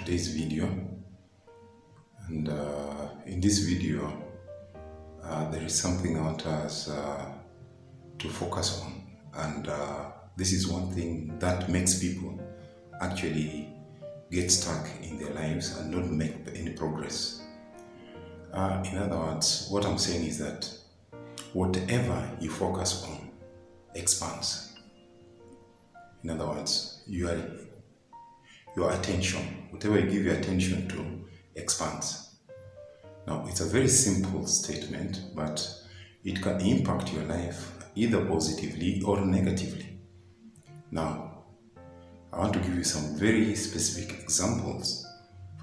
today's video, and in this video there is something I want us to focus on, and this is one thing that makes people actually get stuck in their lives and not make any progress. In other words, what I'm saying is that whatever you focus on expands. In other words, your attention, whatever you give your attention to, expands. Now, it's a very simple statement, but it can impact your life either positively or negatively. Now, I want to give you some very specific examples.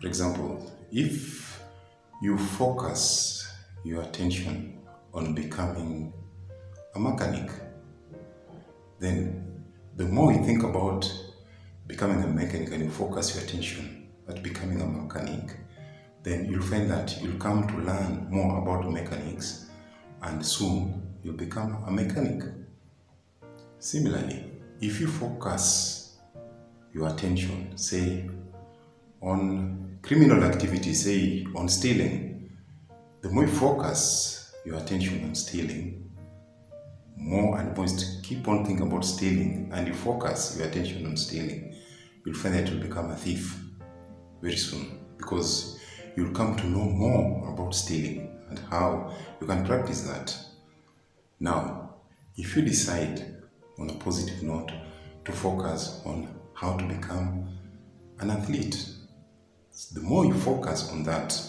For example, if you focus your attention on becoming a mechanic, then the more you think about becoming a mechanic and you focus your attention at becoming a mechanic, then you'll find that you'll come to learn more about mechanics, and soon you'll become a mechanic. Similarly, if you focus your attention, say, on criminal activity, say on stealing, the more you focus your attention on stealing, more and more you keep on thinking about stealing, and you focus your attention on stealing, you'll find that you'll become a thief very soon, because you'll come to know more about stealing and how you can practice that. Now, if you decide on a positive note to focus on how to become an athlete, the more you focus on that,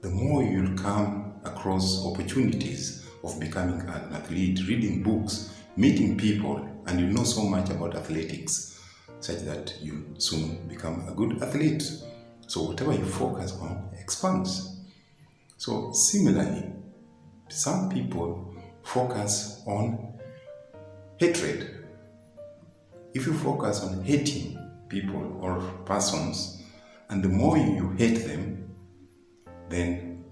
the more you'll come across opportunities of becoming an athlete, reading books, meeting people, and you know so much about athletics such that you soon become a good athlete. So whatever you focus on expands. So similarly, some people focus on hatred. If you focus on hating people or persons, and the more you hate them, then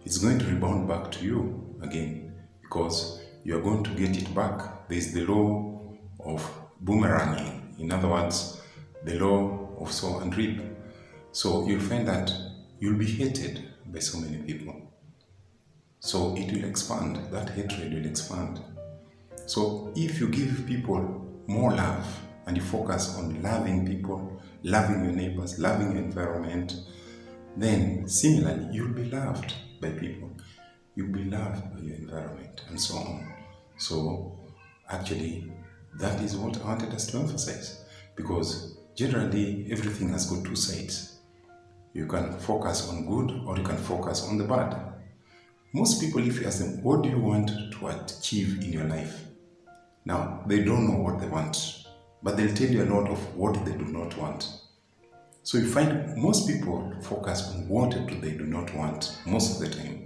it's going to rebound back to you again, because you are going to get it back. There is the law of boomeranging. In other words, the law of sow and reap. So you'll find that you'll be hated by so many people. So it will expand. That hatred will expand. So if you give people more love and you focus on loving people, loving your neighbors, loving your environment, then similarly you'll be loved by people. You'll be loved by your environment, and so on. So actually, that is what I wanted us to emphasize, because generally everything has got two sides. You can focus on good, or you can focus on the bad. Most people, if you ask them, what do you want to achieve in your life? Now, they don't know what they want, but they'll tell you a lot of what they do not want. So you find most people focus on what they do not want most of the time.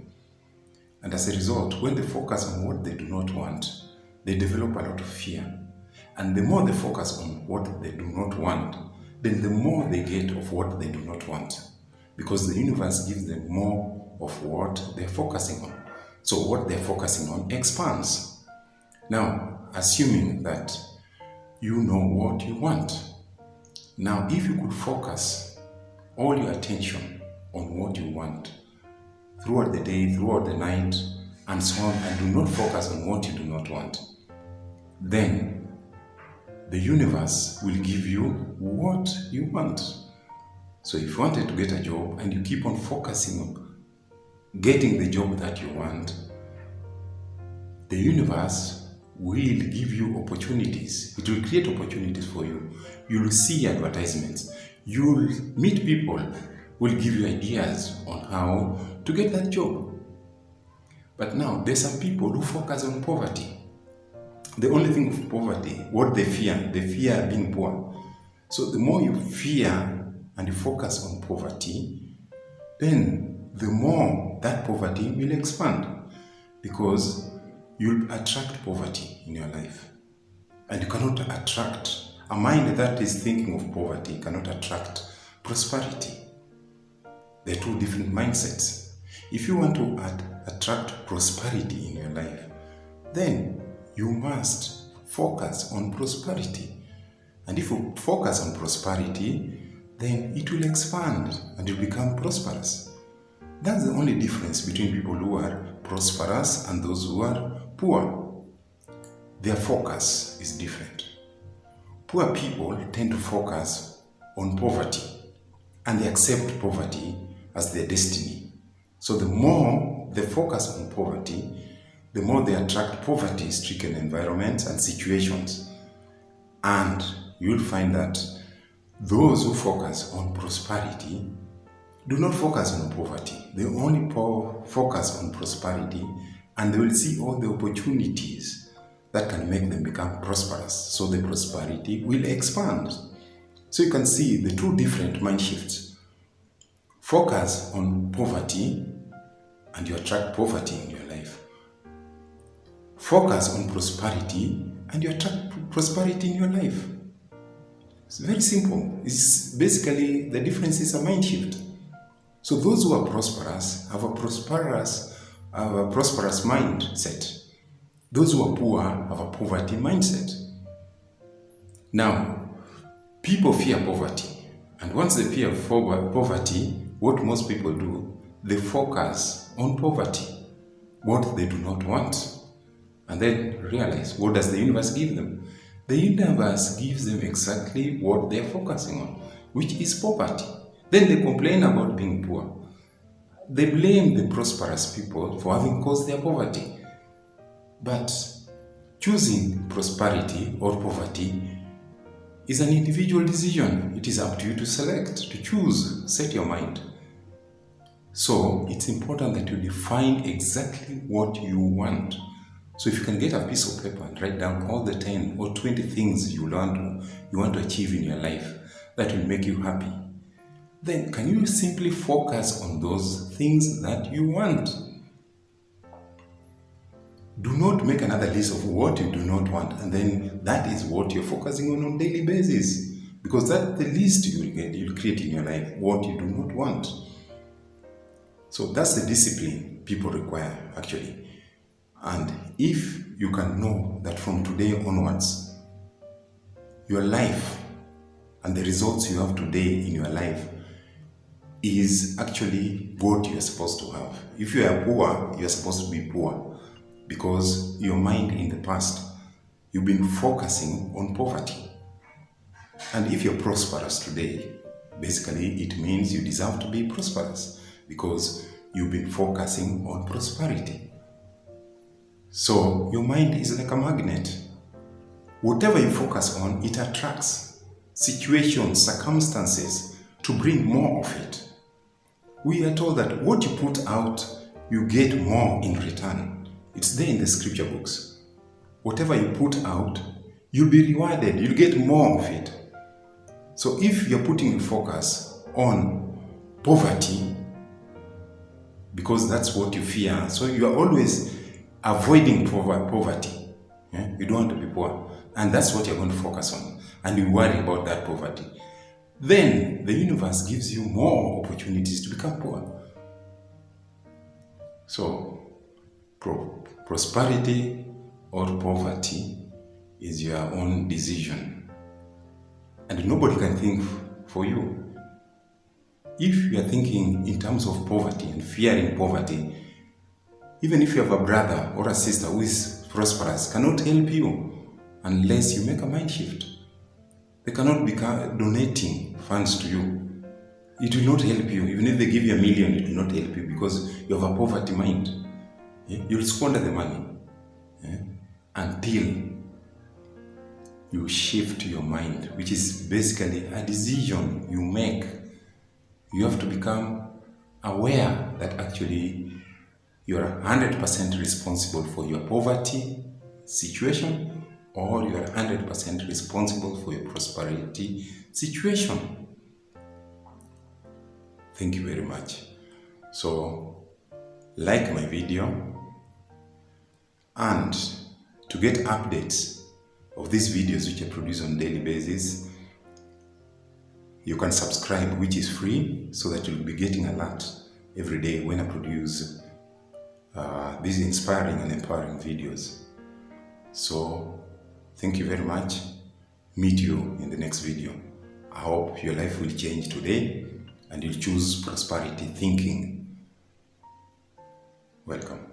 And as a result, when they focus on what they do not want, they develop a lot of fear. And the more they focus on what they do not want, then the more they get of what they do not want. Because the universe gives them more of what they're focusing on. So what they're focusing on expands. Now, assuming that you know what you want. Now, if you could focus all your attention on what you want throughout the day, throughout the night, and so on, and do not focus on what you do not want, then the universe will give you what you want. So if you wanted to get a job and you keep on focusing on getting the job that you want, the universe will give you opportunities. It will create opportunities for you. You'll see advertisements. You'll meet people who will give you ideas on how to get that job. But now, there's some people who focus on poverty. The only thing of poverty, what they fear being poor. So the more you fear and you focus on poverty, then the more that poverty will expand, because you'll attract poverty in your life. And you cannot attract, a mind that is thinking of poverty cannot attract prosperity. They're two different mindsets. If you want to attract prosperity in your life, then you must focus on prosperity. And if you focus on prosperity, then it will expand and you'll become prosperous. That's the only difference between people who are prosperous and those who are poor. Their focus is different. Poor people tend to focus on poverty and they accept poverty as their destiny. So the more they focus on poverty, the more they attract poverty-stricken environments and situations. And you'll find that those who focus on prosperity do not focus on poverty. They only focus on prosperity, and they will see all the opportunities that can make them become prosperous. So the prosperity will expand. So you can see the two different mind shifts. Focus on poverty and you attract poverty in your life. Focus on prosperity and you attract prosperity in your life. It's very simple. It's basically the difference is a mind shift. So those who are prosperous have a prosperous mindset. Those who are poor have a poverty mindset. Now, people fear poverty. And once they fear poverty, what most people do, they focus on poverty, what they do not want. And then realize, what does the universe give them? The universe gives them exactly what they're focusing on, which is poverty. Then they complain about being poor. They blame the prosperous people for having caused their poverty. But choosing prosperity or poverty is an individual decision. It is up to you to select, to choose, set your mind. So it's important that you define exactly what you want. So if you can get a piece of paper and write down all the 10 or 20 things you want to achieve in your life that will make you happy, then can you simply focus on those things that you want? Do not make another list of what you do not want, and then that is what you're focusing on daily basis, because that's the least you'll create in your life, what you do not want. So that's the discipline people require, actually. And if you can know that from today onwards, your life and the results you have today in your life is actually what you're supposed to have. If you are poor, you're supposed to be poor because your mind in the past, you've been focusing on poverty. And if you're prosperous today, basically it means you deserve to be prosperous because you've been focusing on prosperity. So your mind is like a magnet. Whatever you focus on, it attracts situations, circumstances to bring more of it. We are told that what you put out, you get more in return. It's there in the scripture books. Whatever you put out, you'll be rewarded. You'll get more of it. So if you're putting your focus on poverty, because that's what you fear, so you are always avoiding poverty. Yeah? You don't want to be poor. And that's what you're going to focus on. And you worry about that poverty. Then the universe gives you more opportunities to become poor. So, prosperity or poverty is your own decision. And nobody can think for you. If you are thinking in terms of poverty and fearing poverty, even if you have a brother or a sister who is prosperous, cannot help you unless you make a mind shift. They cannot be donating funds to you. It will not help you. Even if they give you $1 million, it will not help you because you have a poverty mind. Yeah? You'll squander the money until you shift your mind, which is basically a decision you make. You have to become aware that actually you are 100% responsible for your poverty situation, or you are 100% responsible for your prosperity situation. Thank you very much. So, like my video, and to get updates of these videos which I produce on a daily basis, you can subscribe, which is free, so that you'll be getting alert every day when I produce these inspiring and empowering videos. So, thank you very much. Meet you in the next video. I hope your life will change today and you'll choose prosperity thinking. Welcome.